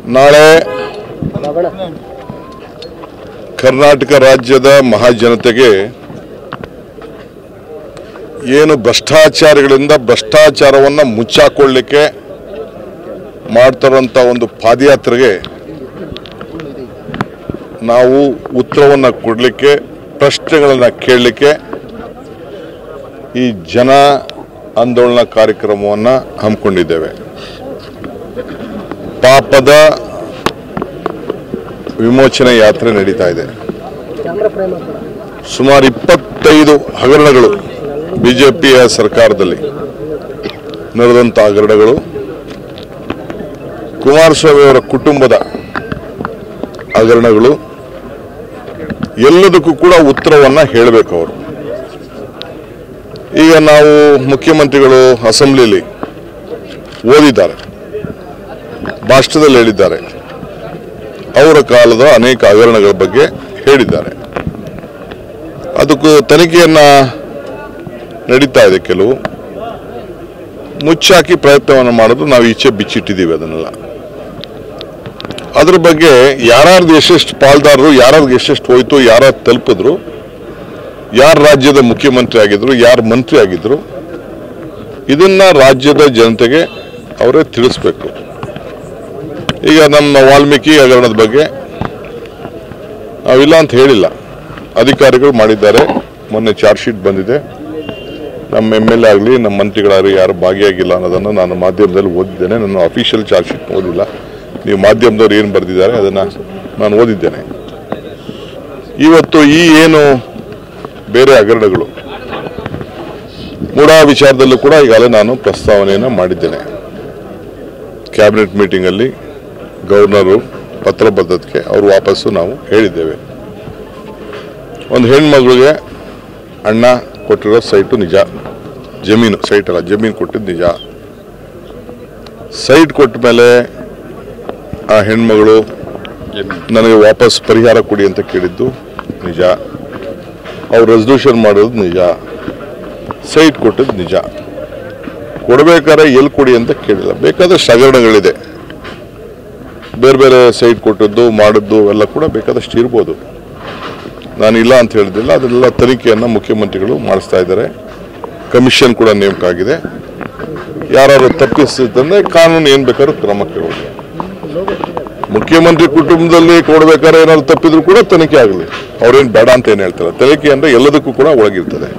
ನಾಳೆ ಕರ್ನಾಟಕ ರಾಜ್ಯದ ಮಹಾಜನತೆಗೆ ಏನು ಭ್ರಷ್ಟಾಚಾರಿಗಳಿಂದ ಭ್ರಷ್ಟಾಚಾರವನ್ನು ಮುಚ್ಚಾಕೊಳ್ಳಿಕ್ಕೆ ಮಾಡ್ತಾರಂತ ಒಂದು ಪಾದಯಾತ್ರೆಗೆ ನಾವು ಉತ್ತರವನ್ನು ಕೊಡಲಿಕ್ಕೆ, ಪ್ರಶ್ನೆಗಳನ್ನು ಕೇಳಲಿಕ್ಕೆ ಈ ಜನ ಆಂದೋಲನ ಕಾರ್ಯಕ್ರಮವನ್ನು ಹಮ್ಮಿಕೊಂಡಿದ್ದೇವೆ. ಪಾಪದ ವಿಮೋಚನೆ ಯಾತ್ರೆ ನಡೀತಾ ಇದೆ. ಸುಮಾರು 25 ಹಗರಣಗಳು ಬಿಜೆಪಿಯ ಸರ್ಕಾರದಲ್ಲಿ ನಡೆದಂಥ ಹಗರಣಗಳು, ಕುಮಾರಸ್ವಾಮಿ ಅವರ ಕುಟುಂಬದ ಹಗರಣಗಳು, ಎಲ್ಲದಕ್ಕೂ ಕೂಡ ಉತ್ತರವನ್ನು ಹೇಳಬೇಕು ಅವರು. ಈಗ ನಾವು ಮುಖ್ಯಮಂತ್ರಿಗಳು ಅಸೆಂಬ್ಲಿಯಲ್ಲಿ ಓದಿದ್ದಾರೆ, ಭಾಷಣದಲ್ಲಿ ಹೇಳಿದ್ದಾರೆ, ಅವರ ಕಾಲದ ಅನೇಕ ಹಗರಣಗಳ ಬಗ್ಗೆ ಹೇಳಿದ್ದಾರೆ. ಅದಕ್ಕೂ ತನಿಖೆಯನ್ನ ನಡೀತಾ ಇದೆ. ಕೆಲವು ಮುಚ್ಚಾಕಿ ಪ್ರಯತ್ನವನ್ನು ಮಾಡೋದು ನಾವು ಈಚೆ ಬಿಚ್ಚಿಟ್ಟಿದ್ದೀವಿ. ಅದನ್ನೆಲ್ಲ ಅದ್ರ ಬಗ್ಗೆ ಯಾರ್ಯಾರ್ದು ಎಷ್ಟೆಷ್ಟು ಪಾಲ್ದಾರರು, ಯಾರ್ಯಾರ್ದು ಎಷ್ಟೆಷ್ಟು ಹೋಯ್ತು, ಯಾರು ತಲುಪಿದ್ರು, ಯಾರು ರಾಜ್ಯದ ಮುಖ್ಯಮಂತ್ರಿ ಆಗಿದ್ರು, ಯಾರು ಮಂತ್ರಿ ಆಗಿದ್ರು, ಇದನ್ನ ರಾಜ್ಯದ ಜನತೆಗೆ ಅವರೇ ತಿಳಿಸ್ಬೇಕು. ಈಗ ನಮ್ಮ ವಾಲ್ಮೀಕಿ ಹಗರಣದ ಬಗ್ಗೆ ನಾವಿಲ್ಲ ಅಂತ ಹೇಳಿಲ್ಲ, ಅಧಿಕಾರಿಗಳು ಮಾಡಿದ್ದಾರೆ. ಮೊನ್ನೆ ಚಾರ್ಜ್ ಶೀಟ್ ಬಂದಿದೆ. ನಮ್ಮ MLA ಆಗಲಿ ನಮ್ಮ ಮಂತ್ರಿಗಳಾಗಲಿ ಯಾರು ಭಾಗಿಯಾಗಿಲ್ಲ ಅನ್ನೋದನ್ನು ನಾನು ಮಾಧ್ಯಮದಲ್ಲಿ ಓದಿದ್ದೇನೆ. ನನ್ನ ಅಫಿಷಿಯಲ್ ಚಾರ್ಜ್ ಶೀಟ್ ಓದಿಲ್ಲ. ನೀವು ಮಾಧ್ಯಮದವ್ರು ಏನು ಬರೆದಿದ್ದಾರೆ ಅದನ್ನು ನಾನು ಓದಿದ್ದೇನೆ. ಇವತ್ತು ಈ ಏನು ಬೇರೆ ಹಗರಣಗಳು ಮೂಢ ವಿಚಾರದಲ್ಲೂ ಕೂಡ ಈಗಾಗಲೇ ನಾನು ಪ್ರಸ್ತಾವನೆಯನ್ನು ಮಾಡಿದ್ದೇನೆ. ಕ್ಯಾಬಿನೆಟ್ ಮೀಟಿಂಗಲ್ಲಿ ಗವರ್ನರು ಪತ್ರ ಬರೆದಕ್ಕೆ ಅವರು ವಾಪಸ್ಸು ನಾವು ಹೇಳಿದ್ದೇವೆ. ಒಂದು ಹೆಣ್ಮಗಳಿಗೆ ಅಣ್ಣ ಕೊಟ್ಟಿರೋ ಸೈಟು ನಿಜ, ಜಮೀನು, ಸೈಟ್ ಅಲ್ಲ ಜಮೀನು ಕೊಟ್ಟಿದ್ದು ನಿಜ. ಸೈಟ್ ಕೊಟ್ಟ ಮೇಲೆ ಆ ಹೆಣ್ಮಗಳು ನನಗೆ ವಾಪಸ್ ಪರಿಹಾರ ಕೊಡಿ ಅಂತ ಕೇಳಿದ್ದು ನಿಜ, ಅವ್ರು ರೆಸಲ್ಯೂಷನ್ ಮಾಡೋದು ನಿಜ, ಸೈಟ್ ಕೊಟ್ಟಿದ್ದು ನಿಜ. ಕೊಡಬೇಕಾದ್ರೆ ಎಲ್ಲಿ ಕೊಡಿ ಅಂತ ಕೇಳಿಲ್ಲ. ಬೇಕಾದಷ್ಟು ಹಗರಣಗಳಿದೆ, ಬೇರೆ ಬೇರೆ ಸೈಟ್ ಕೊಟ್ಟದ್ದು ಮಾಡಿದ್ದು ಎಲ್ಲ ಕೂಡ ಬೇಕಾದಷ್ಟು ಇರ್ಬೋದು. ನಾನಿಲ್ಲ ಅಂತ ಹೇಳಿದಿಲ್ಲ. ಅದನ್ನೆಲ್ಲ ತನಿಖೆಯನ್ನು ಮುಖ್ಯಮಂತ್ರಿಗಳು ಮಾಡಿಸ್ತಾ ಇದ್ದಾರೆ. ಕಮಿಷನ್ ಕೂಡ ನೇಮಕ ಆಗಿದೆ. ಯಾರು ತಪ್ಪಿಸ್ತಂದ್ರೆ ಕಾನೂನು ಏನು ಬೇಕಾದ್ರೂ ಕ್ರಮ ಕೇಳೋದು. ಮುಖ್ಯಮಂತ್ರಿ ಕುಟುಂಬದಲ್ಲಿ ಕೊಡಬೇಕಾದ್ರೆ ಏನಾದ್ರು ತಪ್ಪಿದ್ರು ಕೂಡ ತನಿಖೆ ಆಗಲಿ. ಅವ್ರೇನು ಬೇಡ ಅಂತ ಏನು ಹೇಳ್ತಾರೆ. ತನಿಖೆ ಅಂದರೆ ಎಲ್ಲದಕ್ಕೂ ಕೂಡ ಒಳಗಿರ್ತದೆ.